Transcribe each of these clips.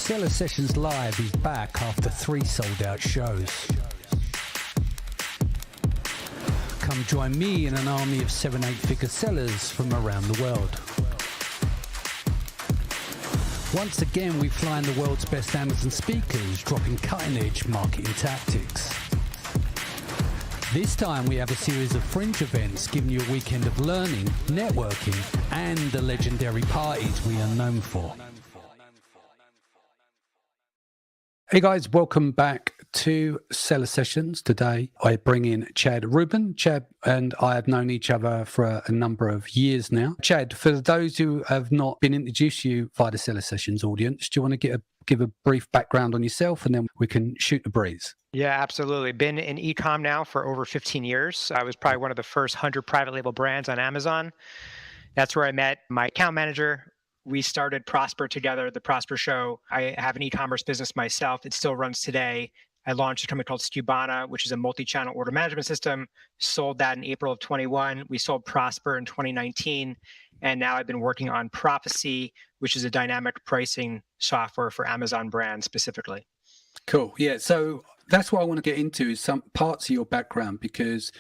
Seller Sessions Live is back after 3 sold-out shows. Come join me and an army of 7-8-figure sellers from around the world. Once again, we fly in the world's best Amazon speakers, dropping cutting-edge marketing tactics. This time we have a series of fringe events giving you a weekend of learning, networking, and the legendary parties we are known for. Hey guys, welcome back to Seller Sessions. Today I bring in Chad Rubin. Chad and I have known each other for a number of years now. Chad, for those who have not been introduced to you via the Seller Sessions audience, do you want to give a brief background on yourself and then we can shoot the breeze? Yeah, absolutely. Been in e-com now for over 15 years. I was probably one of the first 100 private label brands on Amazon. That's where I met my account manager. We started Prosper together, the Prosper Show. I have an e-commerce business myself. It still runs today. I launched a company called Skubana, which is a multi-channel order management system. Sold that in April of 21. We sold Prosper in 2019. And now I've been working on Prophecy, which is a dynamic pricing software for Amazon brands specifically. Cool. Yeah. So that's what I want to get into is some parts of your background, because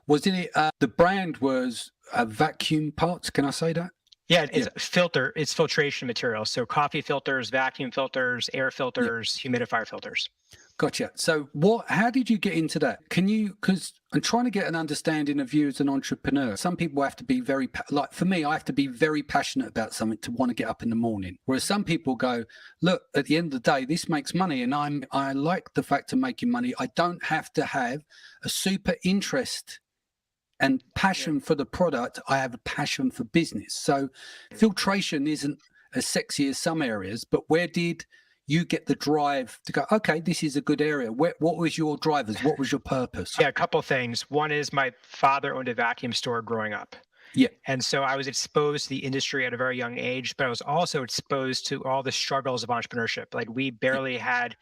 wasn't it the brand was vacuum parts? Can I say that? Yeah, it's filtration materials. So coffee filters, vacuum filters, air filters, humidifier filters. Gotcha. So how did you get into that? Because I'm trying to get an understanding of you as an entrepreneur. Some people have to be for me, I have to be very passionate about something to want to get up in the morning. Whereas some people go, look, at the end of the day, this makes money. And I like the fact of making money. I don't have to have a super interest and passion for the product. I have a passion for business. So filtration isn't as sexy as some areas, but where did you get the drive to go, okay, this is a good area? What was your drivers? What was your purpose? Yeah, a couple of things. One is my father owned a vacuum store growing up. Yeah. And so I was exposed to the industry at a very young age, but I was also exposed to all the struggles of entrepreneurship. Like we barely had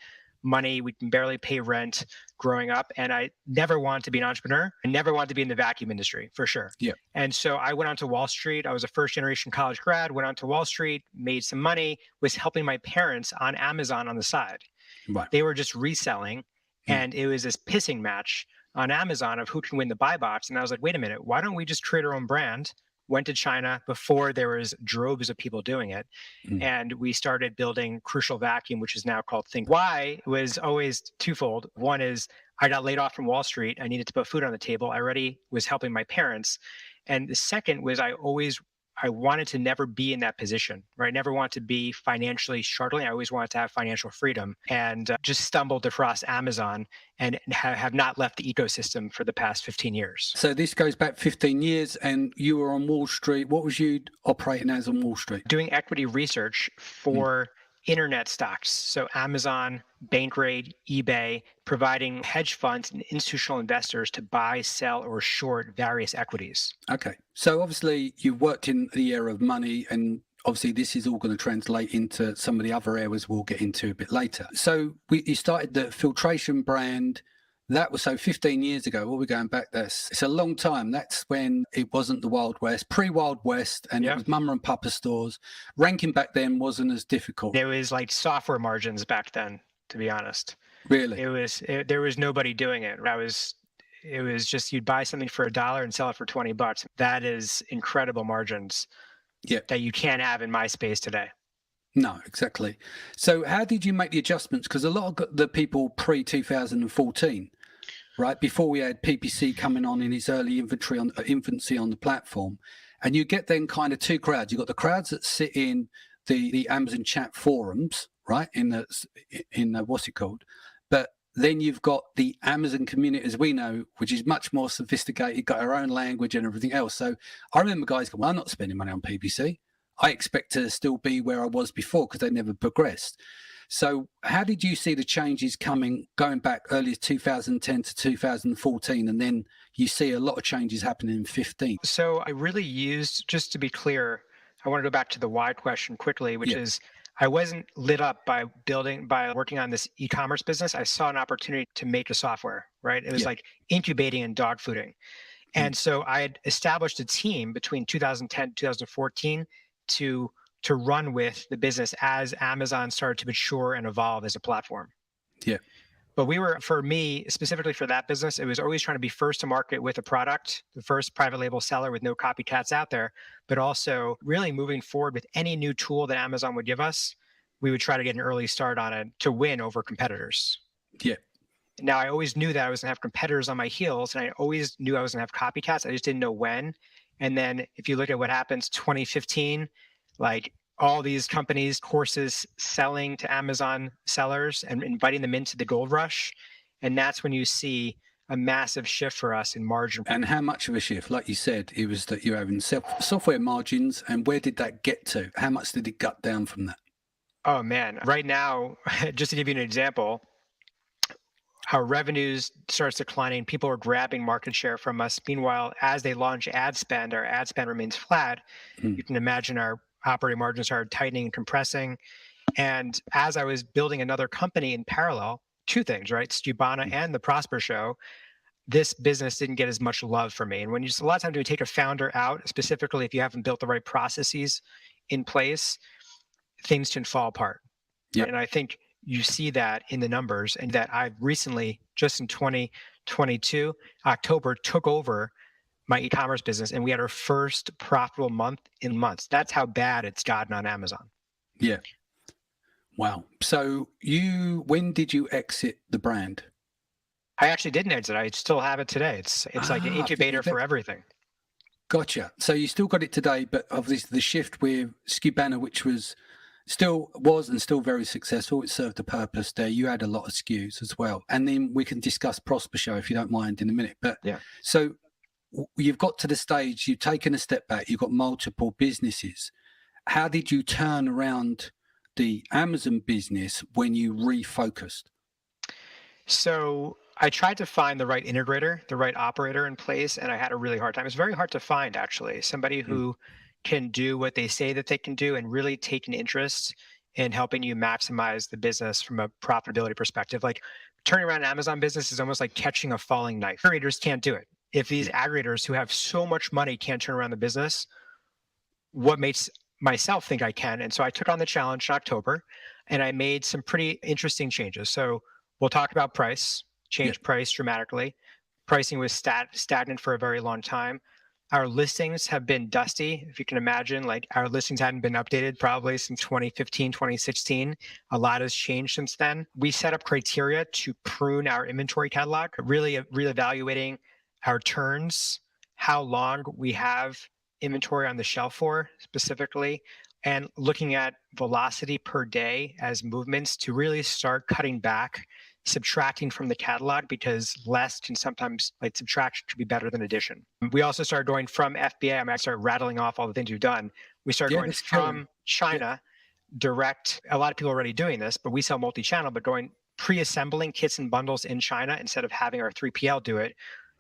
money, we can barely pay rent growing up. And I never wanted to be an entrepreneur. I never wanted to be in the vacuum industry for sure. Yeah. And so I went onto Wall Street. I was a first generation college grad, went onto Wall Street, made some money, was helping my parents on Amazon on the side. Right. They were just reselling and it was this pissing match on Amazon of who can win the buy box. And I was like, wait a minute, why don't we just create our own brand? Went to China before there was droves of people doing it. And we started building Crucial Vacuum, which is now called Think. Why was always twofold. One is I got laid off from Wall Street. I needed to put food on the table. I already was helping my parents. And the second was I wanted to never be in that position, right? I never wanted to be financially struggling. I always wanted to have financial freedom, and just stumbled across Amazon and have not left the ecosystem for the past 15 years. So this goes back 15 years and you were on Wall Street. What was you operating as on Wall Street? Doing equity research for internet stocks. So Amazon, Bankrate, eBay, providing hedge funds and institutional investors to buy, sell, or short various equities. Okay. So obviously you worked in the area of money, and obviously this is all going to translate into some of the other areas we'll get into a bit later. So you started the filtration brand. That was 15 years ago. What are we going back there? It's a long time. That's when it wasn't the Wild West, pre-Wild West, and it was mama and papa stores. Ranking back then wasn't as difficult. It was like software margins back then, to be honest. Really? There was nobody doing it. It was just you'd buy something for $1 and sell it for $20. That is incredible margins that you can't have in my space today. No, exactly. So how did you make the adjustments? Because a lot of the people pre-2014, right, before we had PPC coming on in its early infancy on the platform, and you get then kind of two crowds. You've got the crowds that sit in the Amazon chat forums, right, in the what's it called? But then you've got the Amazon community, as we know, which is much more sophisticated, got our own language and everything else. So I remember guys going, well, I'm not spending money on PPC. I expect to still be where I was before because they never progressed. So how did you see the changes going back early 2010 to 2014, and then you see a lot of changes happening in 15? So I really used, just to be clear, I want to go back to the why question quickly, which is I wasn't lit up by working on this e-commerce business. I saw an opportunity to make a software, right? It was like incubating and dog fooding. And so I had established a team between 2010 and 2014 to to run with the business as Amazon started to mature and evolve as a platform. Yeah. But for me, specifically for that business, it was always trying to be first to market with a product, the first private label seller with no copycats out there, but also really moving forward with any new tool that Amazon would give us. We would try to get an early start on it to win over competitors. Yeah. Now, I always knew that I was going to have competitors on my heels, and I always knew I was going to have copycats. I just didn't know when. And then if you look at what happens 2015, like all these companies, courses selling to Amazon sellers and inviting them into the gold rush. And that's when you see a massive shift for us in margin. And how much of a shift? Like you said, it was that you're having software margins. And where did that get to? How much did it gut down from that? Oh, man. Right now, just to give you an example, our revenues starts declining. People are grabbing market share from us. Meanwhile, as they launch ad spend, our ad spend remains flat. You can imagine our operating margins are tightening and compressing. And as I was building another company in parallel, two things, right? Stubana and the Prosper Show, this business didn't get as much love from me. And when a lot of times when you take a founder out, specifically if you haven't built the right processes in place, things can fall apart. Yep. And I think you see that in the numbers, and that I've recently, just in 2022, October, took over my e-commerce business, and we had our first profitable month in months. That's how bad it's gotten on Amazon. Yeah. Wow. So when did you exit the brand? I actually didn't exit. I still have it today. It's like an incubator for everything. Gotcha. So you still got it today, but obviously the shift with Skubana, which was still very successful. It served a purpose there. You had a lot of SKUs as well. And then we can discuss Prosper Show if you don't mind in a minute. But yeah. So you've got to the stage, you've taken a step back, you've got multiple businesses. How did you turn around the Amazon business when you refocused? So I tried to find the right integrator, the right operator in place, and I had a really hard time. It's very hard to find, actually, somebody who can do what they say that they can do and really take an interest in helping you maximize the business from a profitability perspective. Like turning around an Amazon business is almost like catching a falling knife. Aggregators can't do it. If these aggregators who have so much money can't turn around the business, what makes myself think I can? And so I took on the challenge in October, and I made some pretty interesting changes. So we'll talk about price, changed price dramatically. Pricing was stagnant for a very long time. Our listings have been dusty. If you can imagine, like our listings hadn't been updated probably since 2015, 2016. A lot has changed since then. We set up criteria to prune our inventory catalog, really evaluating our turns, how long we have inventory on the shelf for specifically, and looking at velocity per day as movements to really start cutting back, subtracting from the catalog, because less can sometimes, like subtraction could be better than addition. We also started going from FBA. I'm going to start rattling off all the things we've done. We started going from China direct. A lot of people are already doing this, but we sell multi-channel, but going pre-assembling kits and bundles in China instead of having our 3PL do it.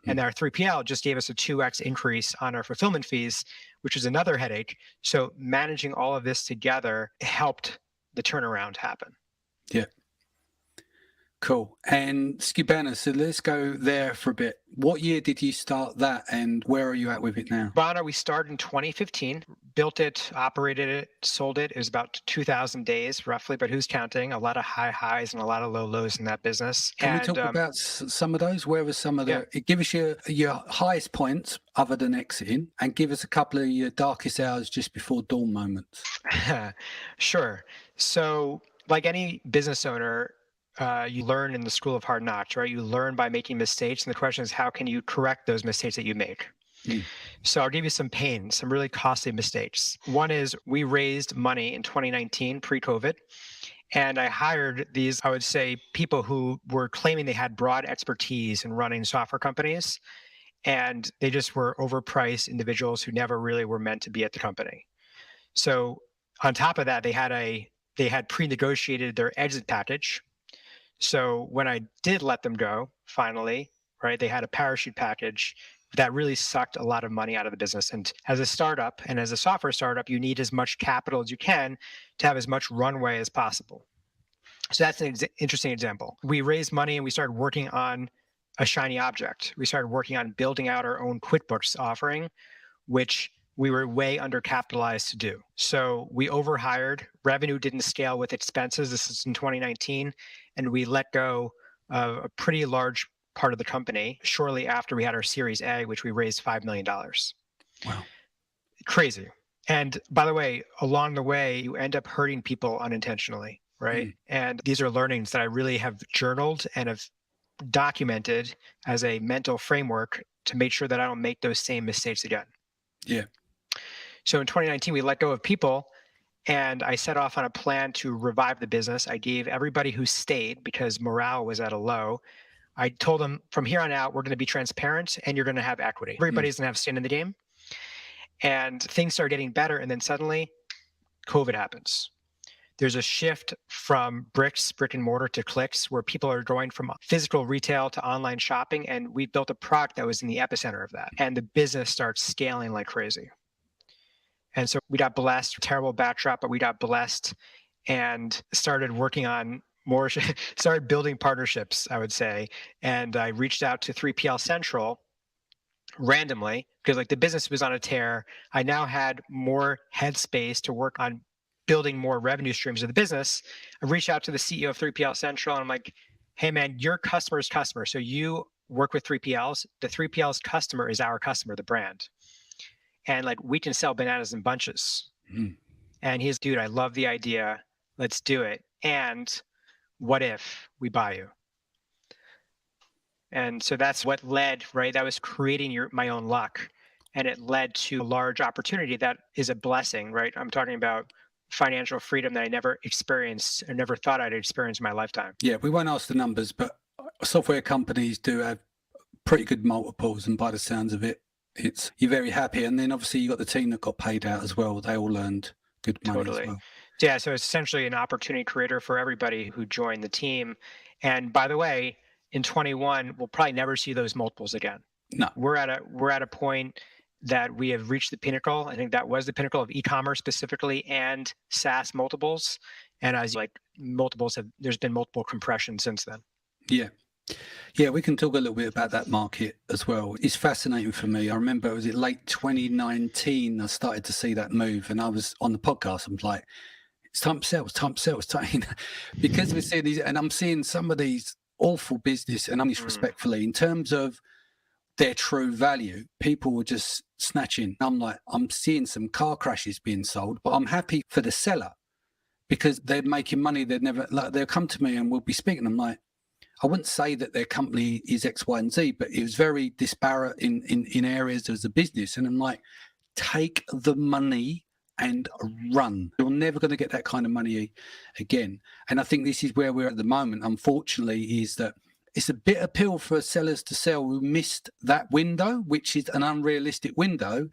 And our 3PL just gave us a 2x increase on our fulfillment fees, which is another headache. So managing all of this together helped the turnaround happen. Yeah. Cool. And Skubana, so let's go there for a bit. What year did you start that, and where are you at with it now? Skubana, we started in 2015, built it, operated it, sold it. It was about 2,000 days roughly, but who's counting? A lot of high highs and a lot of low lows in that business. Can we talk about some of those? Where were some of the, give us your highest points other than exiting, and give us a couple of your darkest hours just before dawn moments. Sure. So like any business owner, you learn in the school of hard knocks, right? You learn by making mistakes. And the question is, how can you correct those mistakes that you make? So I'll give you some pain, some really costly mistakes. One is we raised money in 2019, pre-COVID, and I hired these, I would say, people who were claiming they had broad expertise in running software companies, and they just were overpriced individuals who never really were meant to be at the company. So on top of that, they had pre-negotiated their exit package. So when I did let them go, finally, right, they had a parachute package that really sucked a lot of money out of the business. And as a startup and as a software startup, you need as much capital as you can to have as much runway as possible. So that's an interesting example. We raised money and we started working on a shiny object. We started working on building out our own QuickBooks offering, which we were way undercapitalized to do. So we overhired, revenue didn't scale with expenses. This is in 2019. And we let go of a pretty large part of the company shortly after we had our Series A, which we raised $5 million. Wow. Crazy. And by the way, along the way, you end up hurting people unintentionally, right? And these are learnings that I really have journaled and have documented as a mental framework to make sure that I don't make those same mistakes again. Yeah. So in 2019, we let go of people, and I set off on a plan to revive the business. I gave everybody who stayed, because morale was at a low, I told them from here on out, we're going to be transparent and you're going to have equity. Everybody's going to have skin in the game. And things start getting better. And then suddenly COVID happens. There's a shift from brick and mortar to clicks, where people are going from physical retail to online shopping. And we built a product that was in the epicenter of that. And the business starts scaling like crazy. And so we got blessed, terrible backdrop, but we got blessed and started working on more, started building partnerships, I would say. And I reached out to 3PL Central randomly because like the business was on a tear. I now had more headspace to work on building more revenue streams of the business. I reached out to the CEO of 3PL Central and I'm like, hey man, your customer's customer. So you work with 3PLs. The 3PL's customer is our customer, the brand. And like, we can sell bananas in bunches. And he's, dude, I love the idea. Let's do it. And what if we buy you? And so that's what led, right? That was creating my own luck. And it led to a large opportunity that is a blessing, right? I'm talking about financial freedom that I never experienced or never thought I'd experience in my lifetime. Yeah, we won't ask the numbers, but software companies do have pretty good multiples. And by the sounds of it, you're very happy. And then obviously you got the team that got paid out as well. They all earned good money as well. Yeah, so it's essentially an opportunity creator for everybody who joined the team. And by the way, in 21, we'll probably never see those multiples again. No, we're at a point that we have reached the pinnacle. I think that was the pinnacle of e-commerce specifically and SaaS multiples. And as like multiples there's been multiple compression since then. Yeah, we can talk a little bit about that market as well. It's fascinating for me. I remember, was it late 2019, I started to see that move, and I was on the podcast. I'm like, it's time to sell, it's time to sell, it's time. Because we're seeing these, and I'm seeing some of these awful business, and I'm disrespectfully, in terms of their true value, people were just snatching. I'm like, I'm seeing some car crashes being sold, but I'm happy for the seller because they're making money. They'll come to me and we'll be speaking. I'm like, I wouldn't say that their company is X, Y, and Z, but it was very disparate in areas as a business. And I'm like, take the money and run. You're never going to get that kind of money again. And I think this is where we're at the moment, unfortunately, is that it's a bitter pill for sellers to sell who missed that window, which is an unrealistic window,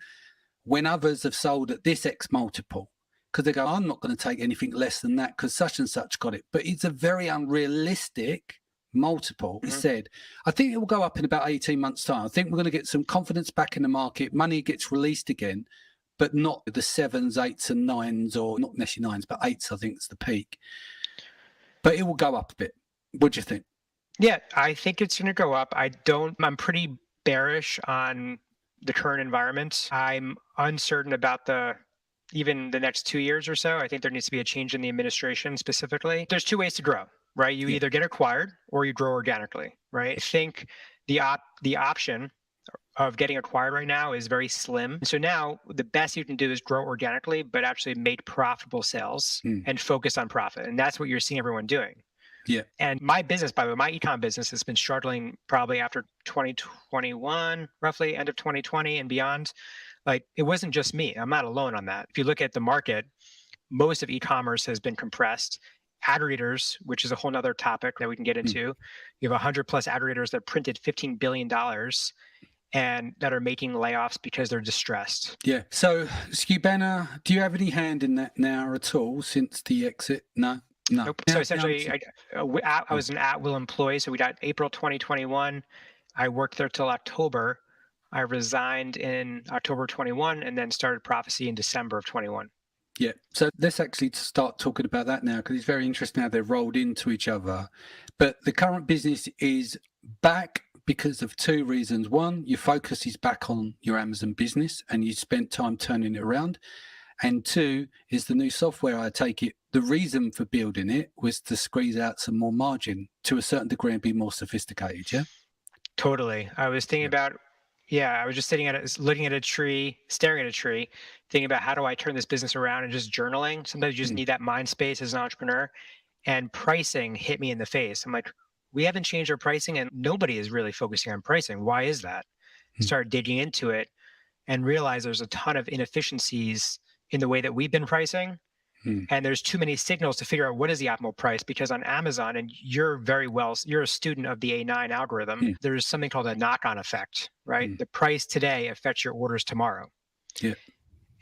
when others have sold at this X multiple. Because they go, I'm not going to take anything less than that because such and such got it. But it's a very unrealistic multiple. He said, I think it will go up in about 18 months' time. I think we're going to get some confidence back in the market. Money gets released again, but not the 7s, 8s, and 9s, or not necessarily 9s, but 8s, I think it's the peak. But it will go up a bit. What do you think? Yeah, I think it's going to go up. I'm pretty bearish on the current environment. I'm uncertain about even the next 2 years or so. I think there needs to be a change in the administration specifically. There's two ways to grow, right? You either get acquired or you grow organically, right? I think the option of getting acquired right now is very slim. So now the best you can do is grow organically, but actually make profitable sales and focus on profit. And that's what you're seeing everyone doing. Yeah. And my business, by the way, my e-com business has been struggling probably after 2021, roughly end of 2020 and beyond. Like, it wasn't just me. I'm not alone on that. If you look at the market, most of e-commerce has been compressed. Aggregators, which is a whole nother topic that we can get into. You have 100 plus aggregators that printed $15 billion and that are making layoffs because they're distressed. Yeah. So, Skubana, do you have any hand in that now at all since the exit? No. Nope. So essentially, I was an at-will employee. So we got April 2021. I worked there till October. I resigned in October 21 and then started Prophecy in December of 21. Yeah. So let's actually start talking about that now, because it's very interesting how they've rolled into each other. But the current business is back because of two reasons. One, your focus is back on your Amazon business and you spent time turning it around. And two, is the new software, I take it, the reason for building it was to squeeze out some more margin to a certain degree and be more sophisticated, yeah? Totally. I was thinking about, I was just sitting at it, looking at a tree, staring at a tree, thinking about how do I turn this business around and just journaling. Sometimes you just need that mind space as an entrepreneur. And pricing hit me in the face. I'm like, we haven't changed our pricing and nobody is really focusing on pricing. Why is that? Started digging into it and realized there's a ton of inefficiencies in the way that we've been pricing. And there's too many signals to figure out what is the optimal price, because on Amazon, and you're a student of the A9 algorithm, there's something called a knock-on effect, right? The price today affects your orders tomorrow. Yeah.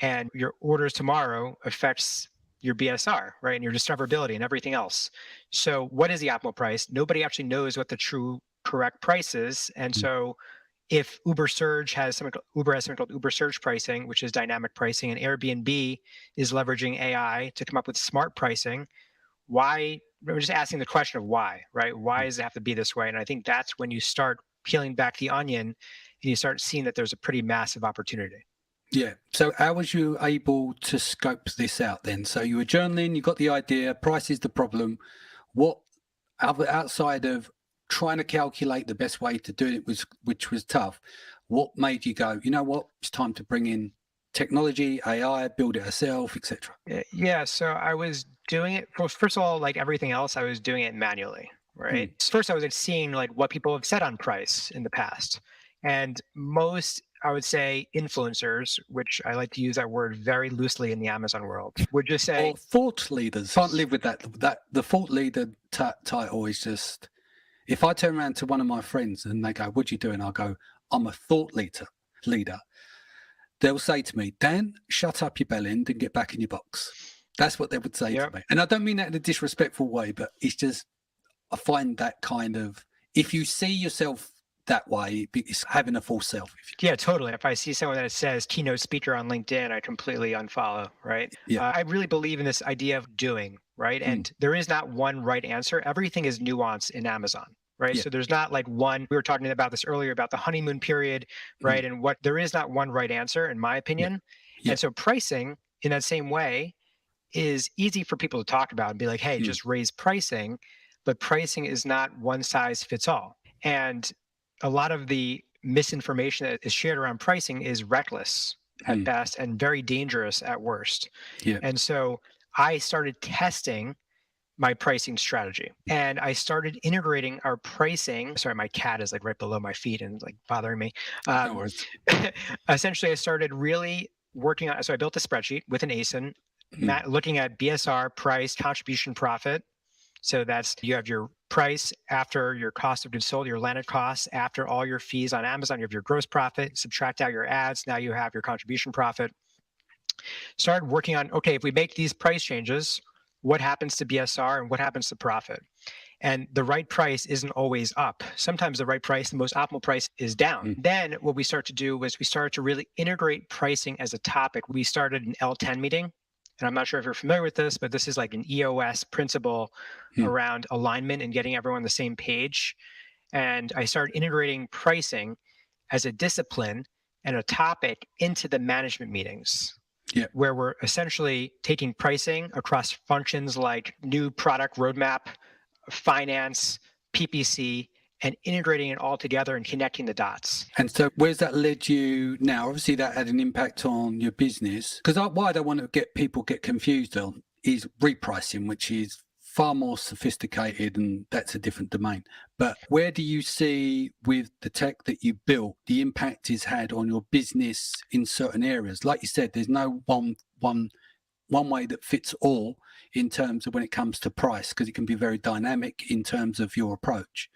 And your orders tomorrow affects your BSR, right? And your discoverability and everything else. So what is the optimal price? Nobody actually knows what the true correct price is. And so if Uber has something called Uber Surge pricing, which is dynamic pricing, and Airbnb is leveraging AI to come up with smart pricing, why? We're just asking the question of why, right? Why does it have to be this way? And I think that's when you start peeling back the onion and you start seeing that there's a pretty massive opportunity. Yeah. So how was you able to scope this out then? So you were journaling, you got the idea, price is the problem. What outside of trying to calculate the best way to do it, which was tough, what made you go, you know what, it's time to bring in technology, AI, build it ourselves, etc.? Yeah, so I was doing it, well, first of all, like everything else, I was doing it manually, right? First, I was seeing like what people have said on price in the past. And most, I would say, influencers, which I like to use that word very loosely in the Amazon world, would just say, or thought leaders. Can't live with that the thought leader title is just, if I turn around to one of my friends and they go, what are you doing? I'll go, I'm a thought leader. They'll say to me, Dan, shut up your bell end and get back in your box. That's what they would say to me. And I don't mean that in a disrespectful way, but it's just, I find that kind of, if you see yourself that way, it's having a false self. Yeah, totally. If I see someone that says keynote speaker on LinkedIn, I completely unfollow, right? Yeah. I really believe in this idea of doing, right? And there is not one right answer. Everything is nuance in Amazon, right? So there's not like one, we were talking about this earlier about the honeymoon period, right? And there is not one right answer, in my opinion. And so pricing in that same way is easy for people to talk about and be like, hey, just raise pricing. But pricing is not one size fits all. And a lot of the misinformation that is shared around pricing is reckless at best and very dangerous at worst. And so I started testing my pricing strategy and I started integrating our pricing. Sorry, my cat is like right below my feet and like bothering me. No worries. Essentially, I started really working on, so I built a spreadsheet with an ASIN, looking at BSR, price, contribution profit. So that's, you have your price after your cost of goods sold, your landed costs, after all your fees on Amazon, you have your gross profit, subtract out your ads, now you have your contribution profit. Started working on, okay, if we make these price changes, what happens to BSR and what happens to profit? And the right price isn't always up. Sometimes the right price, the most optimal price, is down. Then what we start to do was we started to really integrate pricing as a topic. We started an L10 meeting. And I'm not sure if you're familiar with this, but this is like an EOS principle around alignment and getting everyone on the same page. And I started integrating pricing as a discipline and a topic into the management meetings, where we're essentially taking pricing across functions like new product roadmap, finance, PPC, and integrating it all together and connecting the dots. And so where's that led you now? Obviously that had an impact on your business, because what I don't want to get people get confused on is repricing, which is far more sophisticated and that's a different domain. But where do you see with the tech that you built, the impact it's had on your business in certain areas? Like you said, there's no one way that fits all in terms of when it comes to price, because it can be very dynamic in terms of your approach.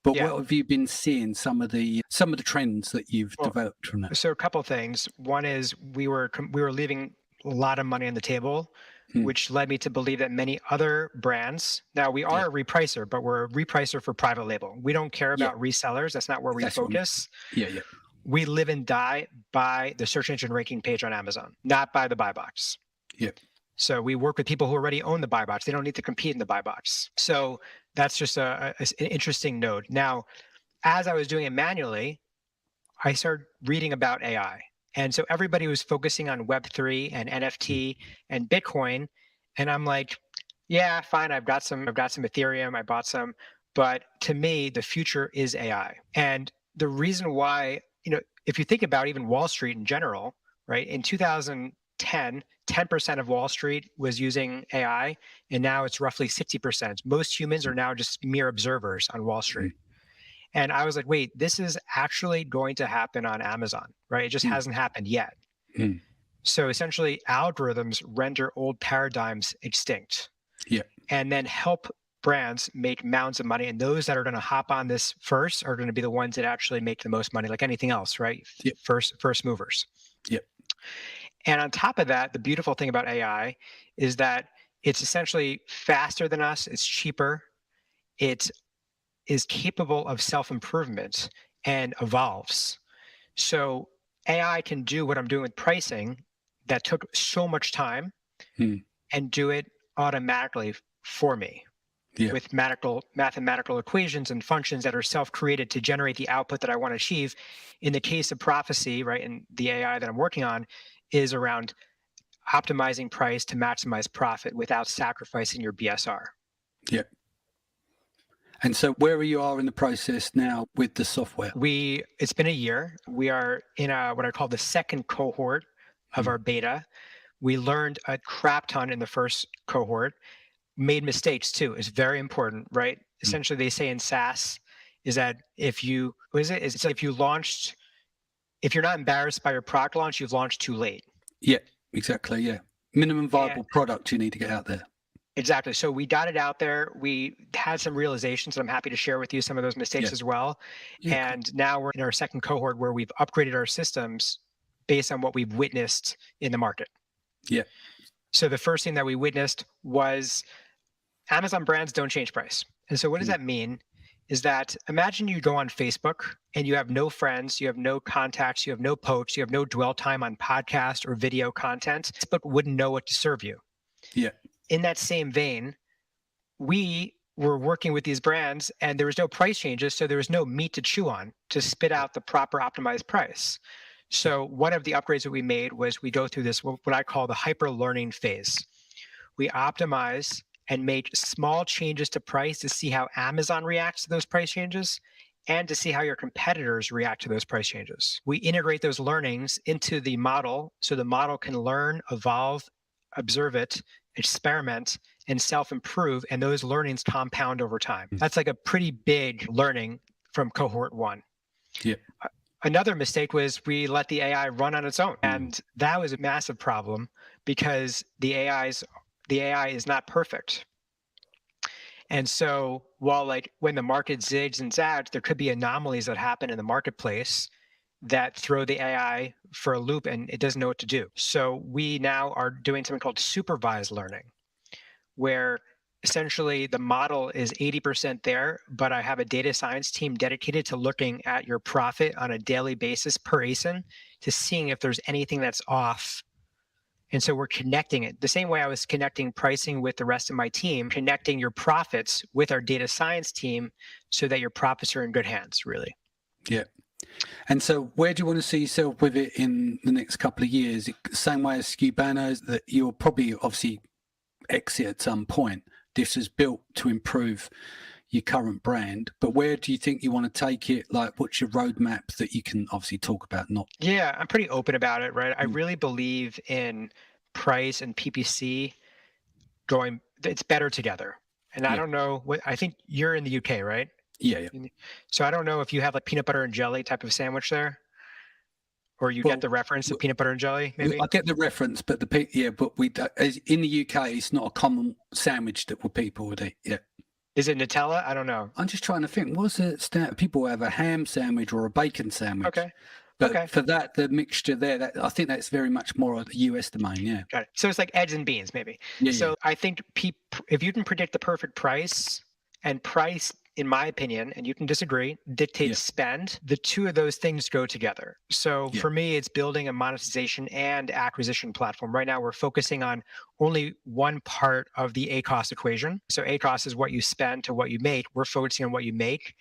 But what have you been seeing, some of the trends that you've developed from that? So a couple of things. One is we were leaving a lot of money on the table, which led me to believe that many other brands, now we are a repricer, but we're a repricer for private label. We don't care about resellers. That's not where we focus. We live and die by the search engine ranking page on Amazon, not by the buy box. So we work with people who already own the buy box. They don't need to compete in the buy box. So that's just an interesting note. Now, as I was doing it manually, I started reading about AI. And so everybody was focusing on Web3 and NFT and Bitcoin. And I'm like, yeah, fine. I've got some Ethereum. I bought some. But to me, the future is AI. And the reason why, if you think about even Wall Street in general, right? In 2010, 10% of Wall Street was using AI, and now it's roughly 60%. Most humans are now just mere observers on Wall Street. And I was like, wait, this is actually going to happen on Amazon, right? It just hasn't happened yet. Mm. So essentially, algorithms render old paradigms extinct Yeah. and then help brands make mounds of money. And those that are going to hop on this first are going to be the ones that actually make the most money, like anything else, right? Yep. First movers. Yep. And on top of that, the beautiful thing about AI is that it's essentially faster than us, it's cheaper, it is capable of self-improvement and evolves. So AI can do what I'm doing with pricing that took so much time and do it automatically for me with mathematical equations and functions that are self-created to generate the output that I want to achieve. In the case of prophecy, right, and the AI that I'm working on is around optimizing price to maximize profit without sacrificing your BSR. Yeah. And so where you are in the process now with the software? It's been a year. We are in what I call the second cohort of our beta. We learned a crap ton in the first cohort, made mistakes too. It's very important, right? Essentially, they say in SaaS is that if you're not embarrassed by your product launch, you've launched too late. Yeah, exactly. Yeah. Minimum viable product you need to get out there. Exactly. So we got it out there. We had some realizations, and I'm happy to share with you some of those mistakes as well. Yeah, and now we're in our second cohort where we've upgraded our systems based on what we've witnessed in the market. Yeah. So the first thing that we witnessed was Amazon brands don't change price. And so what does that mean? Is that imagine you go on Facebook and you have no friends, you have no contacts, you have no posts, you have no dwell time on podcast or video content. Facebook wouldn't know what to serve you. Yeah. In that same vein, we were working with these brands and there was no price changes. So there was no meat to chew on to spit out the proper optimized price. So one of the upgrades that we made was we go through this, what I call the hyper learning phase. We optimize and make small changes to price to see how Amazon reacts to those price changes and to see how your competitors react to those price changes. We integrate those learnings into the model so the model can learn, evolve, observe it, experiment, and self-improve, and those learnings compound over time. That's like a pretty big learning from cohort one. Yeah. Another mistake was we let the AI run on its own, and that was a massive problem because the AI is not perfect. And so while like when the market zigs and zags, there could be anomalies that happen in the marketplace that throw the AI for a loop and it doesn't know what to do. So we now are doing something called supervised learning, where essentially the model is 80% there, but I have a data science team dedicated to looking at your profit on a daily basis per ASIN to seeing if there's anything that's off. And so we're connecting it the same way I was connecting pricing with the rest of my team, connecting your profits with our data science team so that your profits are in good hands, really. Yeah. And so where do you want to see yourself with it in the next couple of years? Same way as Skubana, that you'll probably obviously exit at some point. This is built to improve your current brand, but where do you think you want to take it? Like, what's your roadmap that you can obviously talk about? Yeah, I'm pretty open about it, right? I really believe in price and PPC it's better together. And I don't know I think you're in the UK, right? Yeah. So I don't know if you have like peanut butter and jelly type of sandwich there, or you get the reference of peanut butter and jelly, maybe? I get the reference, but but we in the UK, it's not a common sandwich that people would eat. Yeah. Is it Nutella? I don't know. I'm just trying to think. What's it? People have a ham sandwich or a bacon sandwich. Okay. But for that, the mixture there, I think that's very much more of the US domain. Yeah. Got it. So it's like eggs and beans, maybe. Yeah, I think if you can predict the perfect price, and price, in my opinion, and you can disagree, dictates spend, the two of those things go together. So for me, it's building a monetization and acquisition platform. Right now, we're focusing on only one part of the ACoS equation. So ACoS is what you spend to what you make. We're focusing on what you make.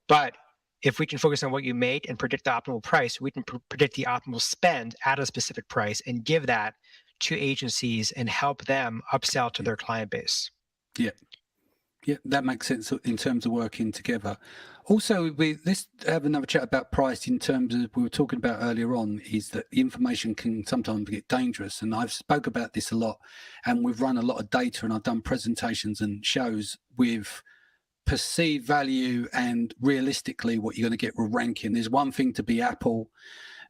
But if we can focus on what you make and predict the optimal price, we can predict the optimal spend at a specific price and give that to agencies and help them upsell to their client base. Yeah. Yeah, that makes sense in terms of working together. Also, let's have another chat about price in terms of we were talking about earlier on, is that the information can sometimes get dangerous. And I've spoke about this a lot, and we've run a lot of data, and I've done presentations and shows with perceived value and realistically what you're going to get with ranking. There's one thing to be Apple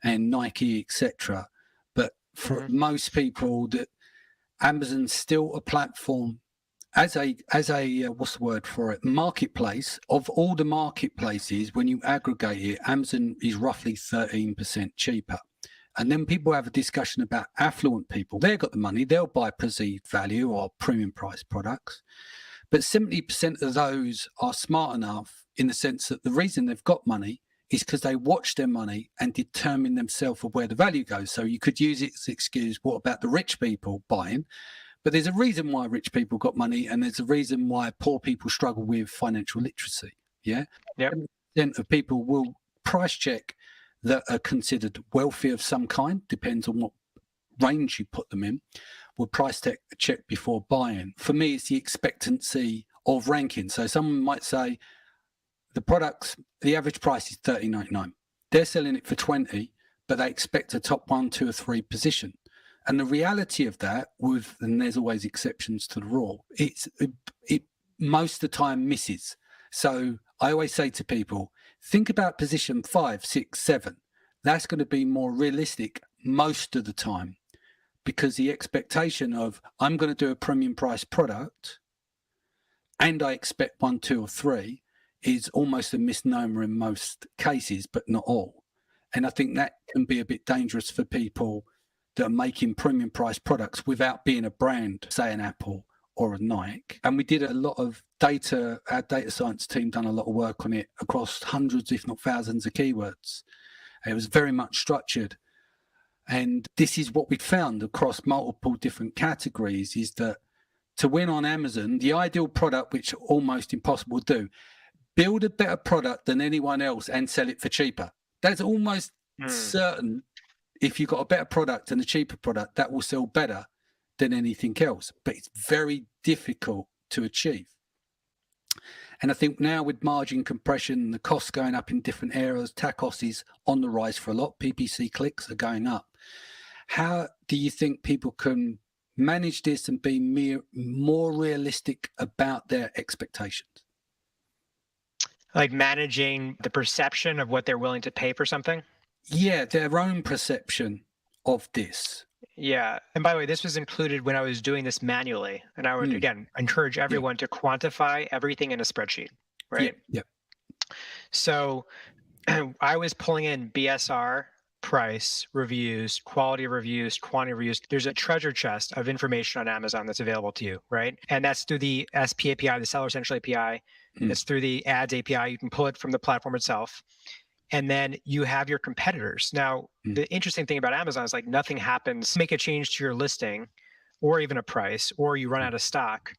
and Nike, etc. But for most people, that Amazon's still a platform as a what's the word for it, marketplace. Of all the marketplaces, when you aggregate it, Amazon is roughly 13% cheaper. And then people have a discussion about affluent people. They've got the money, they'll buy perceived value or premium price products. But 70% of those are smart enough in the sense that the reason they've got money is because they watch their money and determine themselves of where the value goes. So you could use it as an excuse, what about the rich people buying? But there's a reason why rich people got money, and there's a reason why poor people struggle with financial literacy. Yeah. Yep. 70% of people will price check that are considered wealthy of some kind, depends on what range you put them in, will price check before buying. For me, it's the expectancy of ranking. So someone might say the products, the average price is $13.99. They're selling it for $20, but they expect a top 1, 2, or 3 position. And the reality of that, and there's always exceptions to the rule, it most of the time misses. So I always say to people, think about position 5, 6, 7. That's going to be more realistic most of the time, because the expectation of I'm going to do a premium price product and I expect 1, 2, or 3 is almost a misnomer in most cases, but not all. And I think that can be a bit dangerous for people that are making premium price products without being a brand, say an Apple or a Nike. And we did a lot of data, our data science team done a lot of work on it across hundreds, if not thousands of keywords. It was very much structured. And this is what we found across multiple different categories, is that to win on Amazon, the ideal product, which almost impossible to do, build a better product than anyone else and sell it for cheaper. That's almost certain. If you've got a better product and a cheaper product, that will sell better than anything else. But it's very difficult to achieve. And I think now with margin compression, the costs going up in different areas, TACoS is on the rise for a lot. PPC clicks are going up. How do you think people can manage this and be more realistic about their expectations? Like managing the perception of what they're willing to pay for something? Yeah, their own perception of this. Yeah. And by the way, this was included when I was doing this manually. And I would, again, encourage everyone to quantify everything in a spreadsheet, right? Yeah. So I was pulling in BSR, price, reviews, quality of reviews, quantity of reviews. There's a treasure chest of information on Amazon that's available to you, right? And that's through the SP API, the Seller Central API. It's through the Ads API. You can pull it from the platform itself. And then you have your competitors. Now, the interesting thing about Amazon is like nothing happens. Make a change to your listing or even a price, or you run out of stock.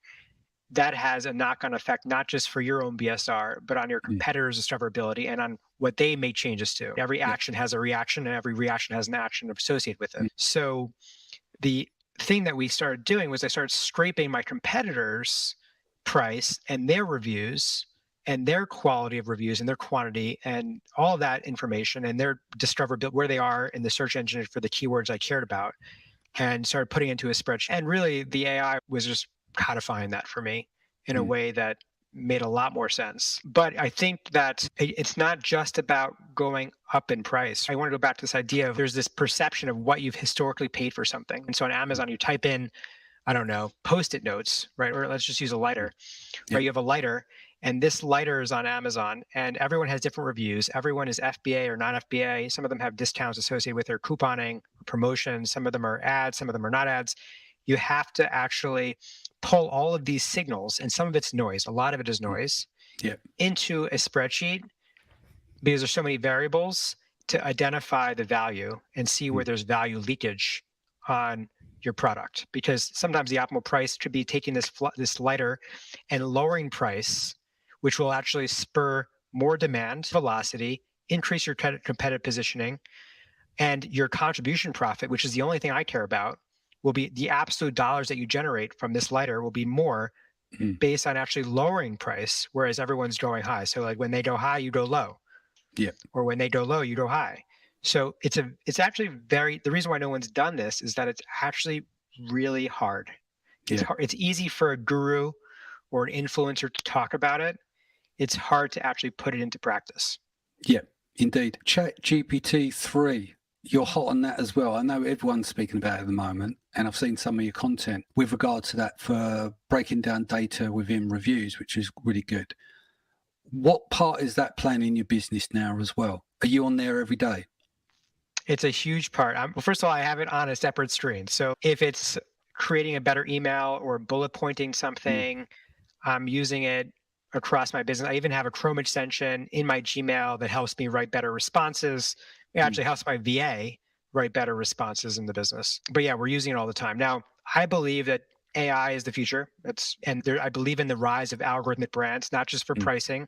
That has a knock-on effect, not just for your own BSR, but on your competitors' discoverability and on what they make changes to. Every action has a reaction, and every reaction has an action associated with it. So the thing that we started doing was I started scraping my competitors' price and their reviews and their quality of reviews and their quantity and all of that information and their discoverability, where they are in the search engine for the keywords I cared about, and started putting into a spreadsheet. And really the AI was just codifying that for me in a way that made a lot more sense. But I think that it's not just about going up in price. I want to go back to this idea of there's this perception of what you've historically paid for something. And so on Amazon, you type in, I don't know, Post-it notes, right? Or let's just use a lighter, right? You have a lighter, and this lighter is on Amazon, and everyone has different reviews. Everyone is FBA or non-FBA. Some of them have discounts associated with their couponing, promotions. Some of them are ads, some of them are not ads. You have to actually pull all of these signals, and some of it's noise, a lot of it is noise, into a spreadsheet, because there's so many variables to identify the value and see where there's value leakage on your product. Because sometimes the optimal price could be taking this lighter and lowering price, which will actually spur more demand, velocity, increase your competitive positioning, and your contribution profit, which is the only thing I care about, will be the absolute dollars that you generate from this lighter will be more based on actually lowering price, whereas everyone's going high. So like when they go high, you go low. Yeah. Or when they go low, you go high. So it's actually the reason why no one's done this is that it's actually really hard. It's hard. It's easy for a guru or an influencer to talk about it. It's hard to actually put it into practice. Yeah, indeed. ChatGPT-3, you're hot on that as well. I know everyone's speaking about it at the moment, and I've seen some of your content with regard to that for breaking down data within reviews, which is really good. What part is that playing in your business now as well? Are you on there every day? It's a huge part. Well, first of all, I have it on a separate screen. So if it's creating a better email or bullet pointing something, I'm using it across my business. I even have a Chrome extension in my Gmail that helps me write better responses. It actually helps my VA write better responses in the business. But yeah, we're using it all the time. Now, I believe that AI is the future. I believe in the rise of algorithmic brands, not just for pricing,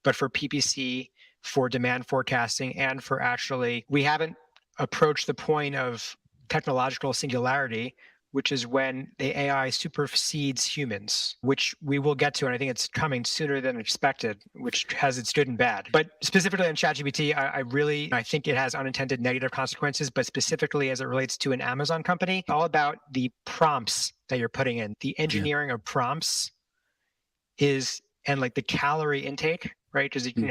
but for PPC, for demand forecasting, and for actually, we haven't approached the point of technological singularity, which is when the AI supersedes humans, which we will get to, and I think it's coming sooner than expected, which has its good and bad. But specifically on ChatGPT, I think it has unintended negative consequences, but specifically as it relates to an Amazon company, all about the prompts that you're putting in. The engineering of prompts and like the calorie intake, right? Because you can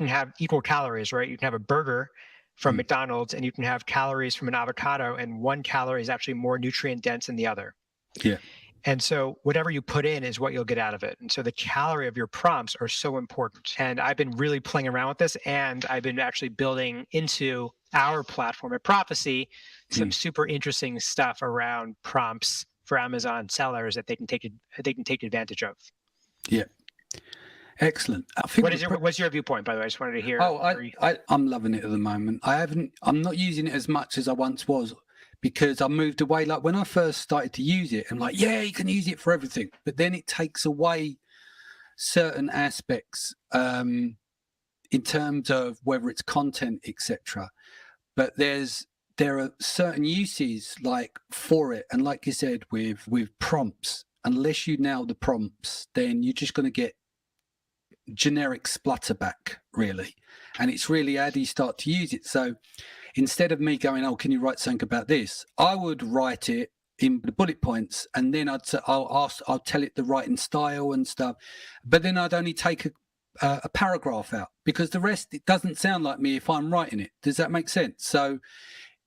have equal calories, right? You can have a burger from McDonald's and you can have calories from an avocado, and one calorie is actually more nutrient dense than the other. Yeah. And so whatever you put in is what you'll get out of it. And so the calorie of your prompts are so important. And I've been really playing around with this, and I've been actually building into our platform at Prophecy some super interesting stuff around prompts for Amazon sellers that they can take advantage of. Yeah. Excellent. I think what's your viewpoint, by the way? I just wanted to hear. I'm loving it at the moment. I'm not using it as much as I once was, because I moved away. Like when I first started to use it, I'm like, yeah, you can use it for everything. But then it takes away certain aspects in terms of whether it's content, etc. But there are certain uses like for it. And like you said, with prompts, unless you nail the prompts, then you're just going to get generic splutterback, really. And it's really how do you start to use it. So instead of me going, oh, can you write something about this, I would write it in the bullet points, and then I'll tell it the writing style and stuff, but then I'd only take a paragraph out, because the rest, it doesn't sound like me if I'm writing it. Does that make sense? So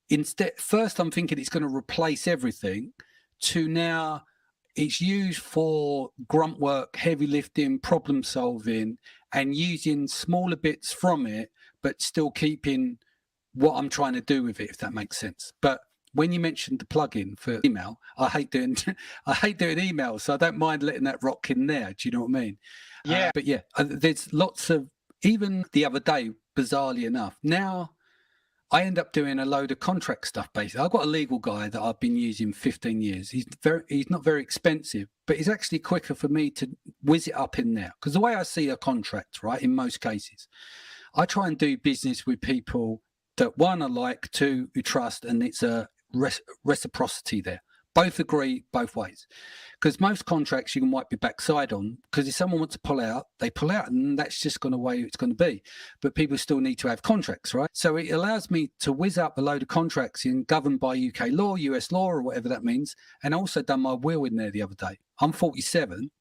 instead, first I'm thinking it's going to replace everything, to now it's used for grunt work, heavy lifting, problem solving, and using smaller bits from it, but still keeping what I'm trying to do with it, if that makes sense. But when you mentioned the plugin for email, I hate doing emails, so I don't mind letting that rock in there. Do you know what I mean? Yeah. But yeah, there's lots of, even the other day, bizarrely enough, now I end up doing a load of contract stuff. Basically, I've got a legal guy that I've been using 15 years. He's not very expensive, but it's actually quicker for me to whiz it up in there. Because the way I see a contract, right, in most cases, I try and do business with people that, one, I like, two, who trust, and it's a reciprocity there. Both agree both ways. Because most contracts you can wipe your backside on, because if someone wants to pull out, they pull out, and that's just going to the way it's going to be. But people still need to have contracts, right? So it allows me to whiz up a load of contracts governed by UK law, US law, or whatever that means, and also done my will in there the other day. I'm 47,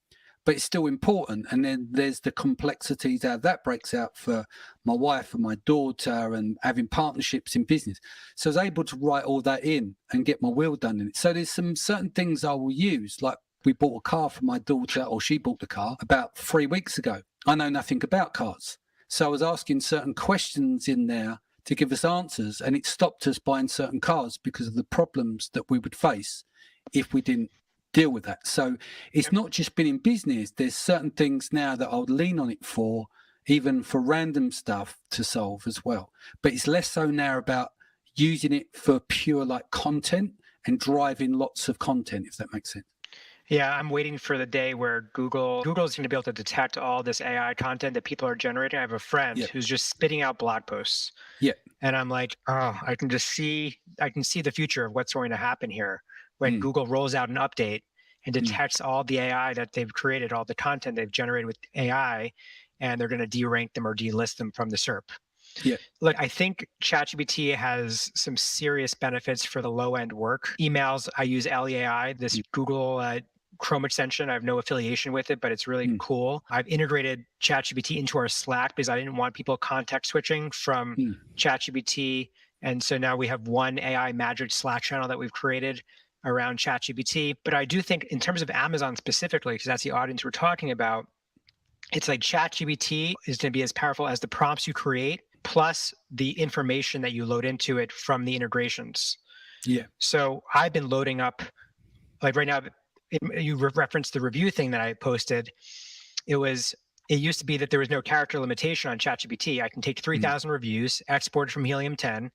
but it's still important. And then there's the complexities how that breaks out for my wife and my daughter, and having partnerships in business. So I was able to write all that in and get my will done in it. So there's some certain things I will use, like we bought a car for my daughter, or she bought the car about 3 weeks ago. I know nothing about cars. So I was asking certain questions in there to give us answers, and it stopped us buying certain cars because of the problems that we would face if we didn't deal with that. So it's not just been in business. There's certain things now that I would lean on it for, even for random stuff to solve as well. But it's less so now about using it for pure like content and driving lots of content, if that makes sense. Yeah, I'm waiting for the day where Google's going to be able to detect all this AI content that people are generating. I have a friend Yeah. who's just spitting out blog posts, Yeah. and I'm like, oh, I can see the future of what's going to happen here when Mm. Google rolls out an update and Mm. detects all the AI that they've created, all the content they've generated with AI, and they're going to de-rank them or delist them from the SERP. Yeah. Look, I think ChatGPT has some serious benefits for the low end work. Emails, I use LEAI, this Mm. Google Chrome extension. I have no affiliation with it, but it's really Mm. cool. I've integrated ChatGPT into our Slack because I didn't want people context switching from Mm. ChatGPT. And so now we have one AI Magic Slack channel that we've created around ChatGPT. But I do think, in terms of Amazon specifically, because that's the audience we're talking about, it's like ChatGPT is going to be as powerful as the prompts you create, plus the information that you load into it from the integrations. Yeah. So I've been loading up, like right now, you referenced the review thing that I posted. It used to be that there was no character limitation on ChatGPT. I can take Mm. 3,000 reviews, export it from Helium 10,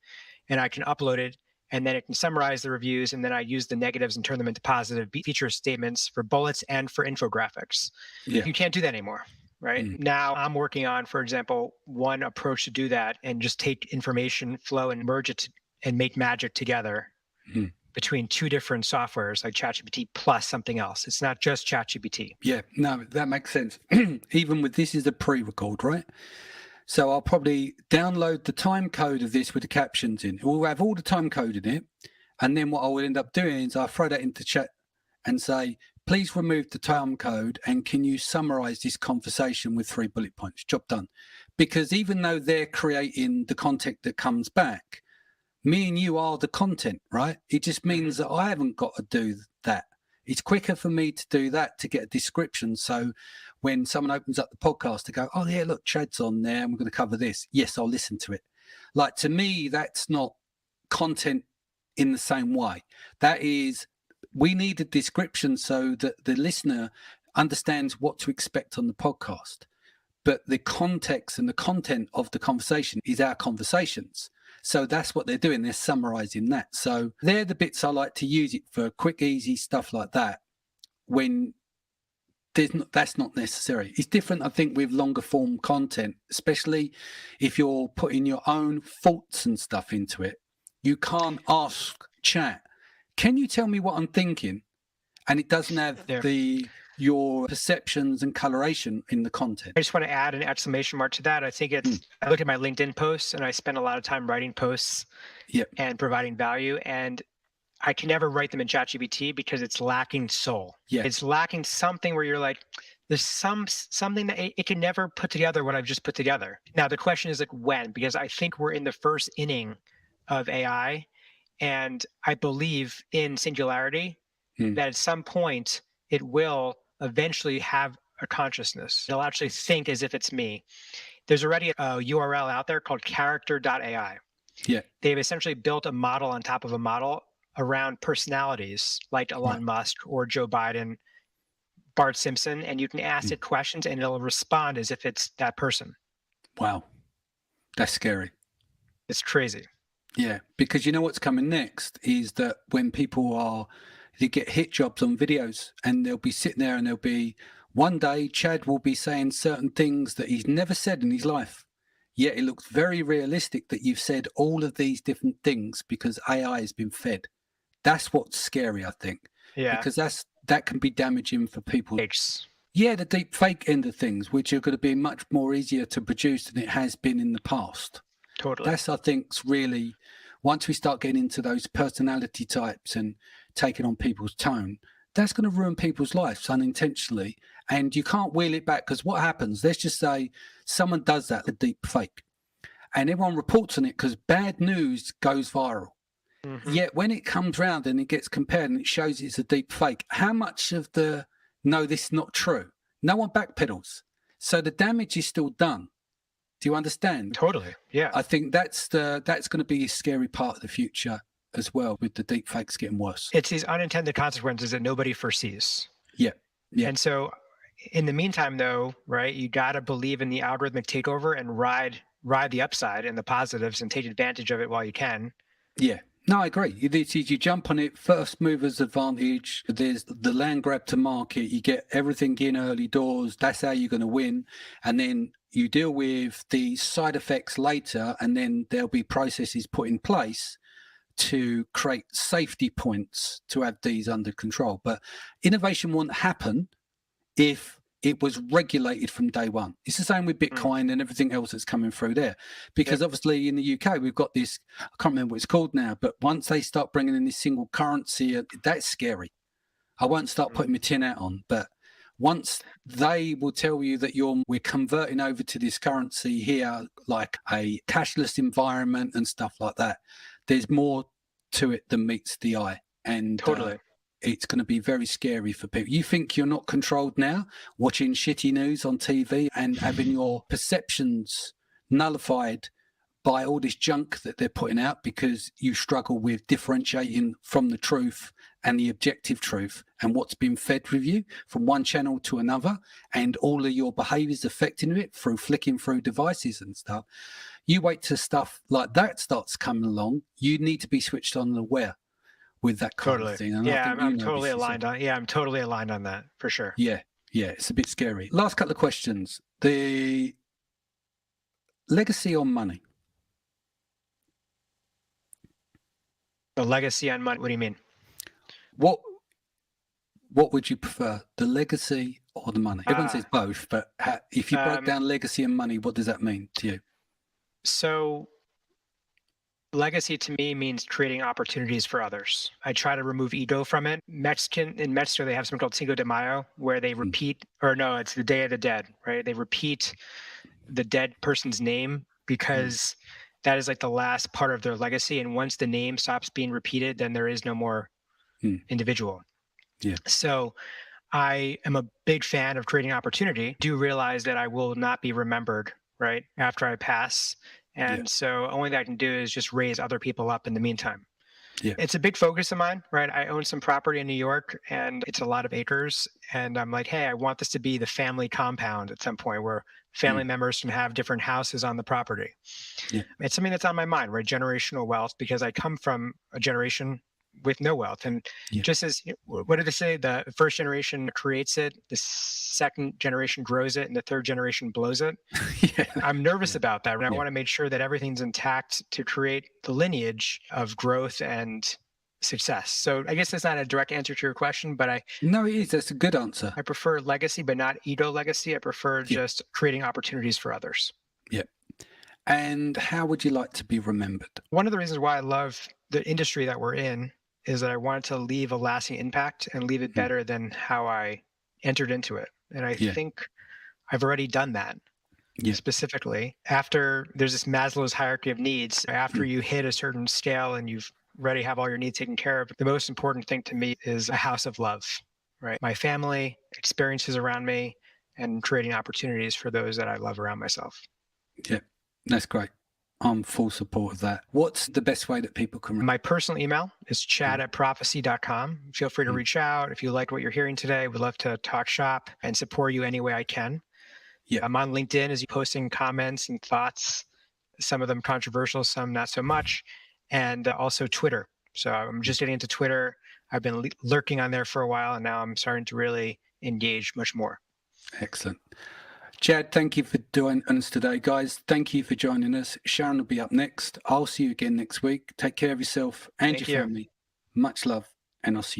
and I can upload it, and then it can summarize the reviews, and then I use the negatives and turn them into positive feature statements for bullets and for infographics. Yeah. You can't do that anymore, right? Mm. Now I'm working on, for example, one approach to do that and just take information flow and merge it and make magic together Mm. between two different softwares like ChatGPT plus something else. It's not just ChatGPT. Yeah. No, that makes sense. Even with this is a pre-record, right? So I'll probably download the time code of this with the captions in. We'll have all the time code in it. And then what I will end up doing is I'll throw that into chat and say, please remove the time code and can you summarize this conversation with 3 bullet points? Job done. Because even though they're creating the content that comes back, me and you are the content, right? It just means that I haven't got to do that. It's quicker for me to do that to get a description. So when someone opens up the podcast to go, oh yeah, look, Chad's on there and we're going to cover this. Yes, I'll listen to it. Like to me, that's not content in the same way. That is, we need a description so that the listener understands what to expect on the podcast. But the context and the content of the conversation is our conversations. So that's what they're doing. They're summarizing that. So they're the bits I like to use it for, quick, easy stuff like that. When that's not necessary. It's different, I think, with longer form content, especially if you're putting your own thoughts and stuff into it. You can't ask chat, can you tell me what I'm thinking? And it doesn't have your perceptions and coloration in the content. I just want to add an exclamation mark to that. I think I look at my LinkedIn posts and I spend a lot of time writing posts and providing value. And I can never write them in ChatGPT because it's lacking soul. Yeah. It's lacking something where you're like, there's something that it can never put together what I've just put together. Now, the question is like when, because I think we're in the first inning of AI. And I believe in singularity that at some point it will eventually have a consciousness. It'll actually think as if it's me. There's already a URL out there called character.ai. Yeah. They've essentially built a model on top of a model around personalities like Elon Musk or Joe Biden, Bart Simpson, and you can ask it questions and it'll respond as if it's that person. Wow. That's scary. It's crazy. Yeah, because you know what's coming next is that when they get hit jobs on videos and they'll be sitting there and they'll be, one day Chad will be saying certain things that he's never said in his life. Yet it looks very realistic that you've said all of these different things because AI has been fed. That's what's scary, I think. Yeah. Because that can be damaging for people. Yeah, the deep fake end of things, which are going to be much more easier to produce than it has been in the past. Totally. That's, I think, really, once we start getting into those personality types and taking on people's tone, that's going to ruin people's lives unintentionally. And you can't wheel it back because what happens, let's just say someone does that, a deep fake, and everyone reports on it because bad news goes viral. Mm-hmm. Yet when it comes round and it gets compared and it shows it's a deep fake, how much of no, this is not true? No one backpedals. So the damage is still done. Do you understand? Totally. Yeah. I think that's going to be a scary part of the future as well, with the deep fakes getting worse. It's these unintended consequences that nobody foresees. Yeah. Yeah. And so in the meantime, though, right, you got to believe in the algorithmic takeover and ride the upside and the positives and take advantage of it while you can. Yeah. No, I agree. You jump on it, first movers advantage. There's the land grab to market. You get everything in early doors. That's how you're going to win. And then you deal with the side effects later, and then there'll be processes put in place to create safety points to have these under control. But innovation won't happen if it was regulated from day one. It's the same with Bitcoin and everything else that's coming through there. Because obviously in the UK, we've got this, I can't remember what it's called now, but once they start bringing in this single currency, that's scary. I won't start putting my tin hat on, but once they will tell you that we're converting over to this currency here, like a cashless environment and stuff like that, there's more to it than meets the eye. And Totally. It's going to be very scary for people. You think you're not controlled now, watching shitty news on TV and having your perceptions nullified by all this junk that they're putting out because you struggle with differentiating from the truth and the objective truth and what's been fed with you from one channel to another, and all of your behaviors affecting it through flicking through devices and stuff. You wait till stuff like that starts coming along, you need to be switched on and aware with that kind of thing. And yeah, I'm totally aligned on. Yeah, I'm totally aligned on that for sure. Yeah, it's a bit scary. Last couple of questions. The legacy on money. The legacy on money. What do you mean? What would you prefer, the legacy or the money? Everyone says both, but if you broke down legacy and money, what does that mean to you? So legacy to me means creating opportunities for others. I try to remove ego from it. In Mexico, they have something called Cinco de Mayo, where they repeat, or no, it's the Day of the Dead, right? They repeat the dead person's name because that is like the last part of their legacy. And once the name stops being repeated, then there is no more individual. Yeah. So I am a big fan of creating opportunity. Do realize that I will not be remembered, right, after I pass. And so only thing I can do is just raise other people up in the meantime. Yeah. It's a big focus of mine, right? I own some property in New York and it's a lot of acres. And I'm like, hey, I want this to be the family compound at some point where family members can have different houses on the property. Yeah. It's something that's on my mind, right? Generational wealth, because I come from a generation with no wealth. And just as, what did they say? The first generation creates it, the second generation grows it, and the third generation blows it. I'm nervous about that. And I want to make sure that everything's intact to create the lineage of growth and success. So I guess that's not a direct answer to your question, but No, it is. That's a good answer. I prefer legacy, but not ego legacy. I prefer just creating opportunities for others. Yeah. And how would you like to be remembered? One of the reasons why I love the industry that we're in is that I wanted to leave a lasting impact and leave it better than how I entered into it. And I think I've already done that. Specifically, after there's this Maslow's hierarchy of needs, after you hit a certain scale and you've already have all your needs taken care of, the most important thing to me is a house of love, right? My family, experiences around me, and creating opportunities for those that I love around myself. Yeah, that's great. I'm full support of that. What's the best way that people can... My personal email is chad@prophecy.com. Feel free to reach out. If you liked what you're hearing today, we'd love to talk shop and support you any way I can. Yeah, I'm on LinkedIn as you posting comments and thoughts, some of them controversial, some not so much, and also Twitter. So I'm just getting into Twitter. I've been lurking on there for a while, and now I'm starting to really engage much more. Excellent. Chad, thank you for joining us today. Guys, thank you for joining us. Sharon will be up next. I'll see you again next week. Take care of yourself and your family. Much love, and I'll see you.